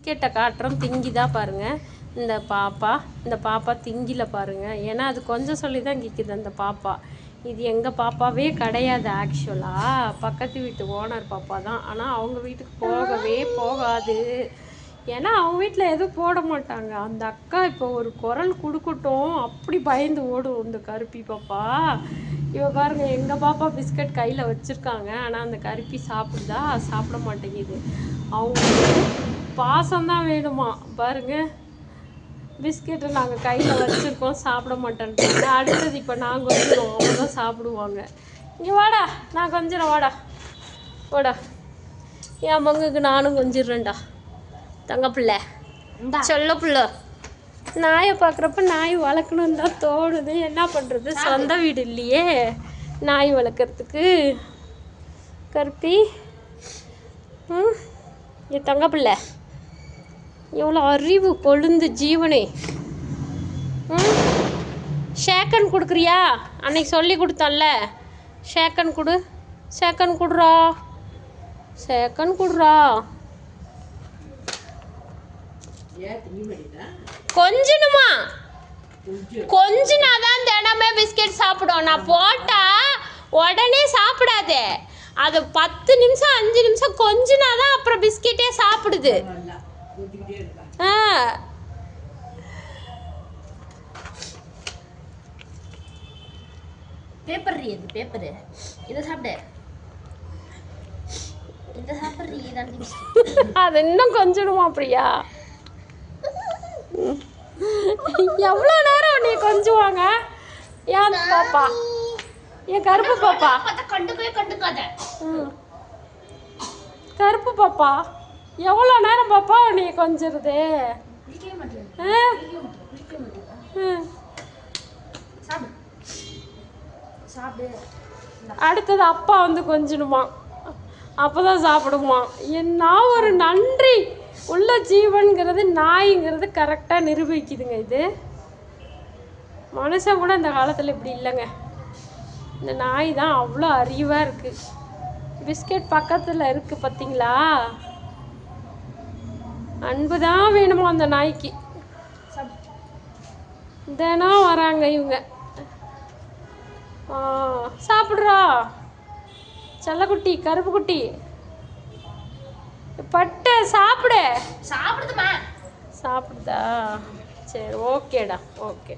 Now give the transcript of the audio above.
பிஸ்கெட்டை காட்டுறோம், திங்கிதா பாருங்கள். இந்த பாப்பா திங்கில பாருங்கள். ஏன்னா அது கொஞ்சம் சொல்லி தான் கேட்குது அந்த பாப்பா. இது எங்கள் பாப்பாவே கிடையாது ஆக்சுவலாக, பக்கத்து வீட்டு ஓனர் பாப்பா தான். ஆனால் அவங்க வீட்டுக்கு போகவே போகாது. ஏன்னா அவங்க வீட்டில் எதுவும் போட மாட்டாங்க. அந்த அக்கா இப்போ ஒரு குரல் கொடுக்கட்டும் அப்படி பயந்து ஓடும் இந்த கருப்பி பாப்பா. இவ பாருங்க, எங்கள் பாப்பா பிஸ்கட் கையில் வச்சுருக்காங்க. ஆனால் அந்த கருப்பி சாப்பிடுதா? சாப்பிட மாட்டேங்குது. அவங்க பாசம்தான் வேணுமா பாருங்க. பிஸ்கெட்டை நாங்கள் கையில் வச்சுருக்கோம், சாப்பிட மாட்டேன்றாங்க. அடுத்தது இப்போ நான் கொஞ்சிடும், அவங்க தான் சாப்பிடுவாங்க. இங்கே வாடா, நான் கொஞ்சிறேன், வாடா. என் பங்குக்கு நானும் கொஞ்சிடுறேன்டா. தங்க பிள்ளை, சொல்ல பிள்ளை. நாயை பார்க்குறப்ப நாய் வளர்க்கணுன்னு தான் தோணுது. என்ன பண்ணுறது, சொந்த வீடு இல்லையே நாய் வளர்க்குறதுக்கு. கருப்பி, என் தங்க பிள்ளை, எவ்வளோ அறிவு கொழுந்து ஜீவனே. ஷேக்கன் கொடுக்குறியா? அன்னைக்கு சொல்லி கொடுத்தோம்ல, ஷேக்கன் கொடு. ஷேக்கன் கொடுறா, ஷேக்கன் கொடுறா. கொஞ்சணுமா? கொஞ்சனாதான் தினமே பிஸ்கெட் சாப்பிடும். நான் போட்டா உடனே சாப்பிடாதே. அது 10 நிமிஷம் 5 நிமிஷம் கொஞ்சனாதான் அப்புறம் பிஸ்கெட்டே சாப்பிடுது. பேப்பர் இது பேப்பரு, இதை சாப்பிடு, இதை சாப்பிட்றீ தான். அது இன்னும் கொஞ்சணுமா பிரியா? எவ்வளோ நேரம் நீ கொஞ்சுவாங்க ஏன் பாப்பா? என் கருப்பு பாப்பா, கண்டுக்காத கருப்பு பாப்பா, எவ்வளோ நேரம் பாப்பா நீ கொஞ்சிருது? அடுத்தது அப்பா வந்து கொஞ்சணுமா, அப்போதான் சாப்பிடுமா. என்ன ஒரு நன்றி உள்ள ஜீவன்கிறது நாய்ங்கிறது கரெக்டாக நிரூபிக்குதுங்க. இது மனுஷன் கூட இந்த காலத்தில் இப்படி இல்லைங்க. இந்த நாய் தான் அவ்வளோ அறிவாக இருக்குது. பிஸ்கெட் பக்கத்தில் இருக்குது பார்த்தீங்களா? அன்பு தான் வேணுமோ அந்த நாய்க்கு. தினம் வராங்க இவங்க. சாப்பிட்றா செல்லக்குட்டி, கருப்பு குட்டி, பட்டு சாப்பிடுதுமா. சாப்பிடுதா? சரி, ஓகேடா, ஓகே.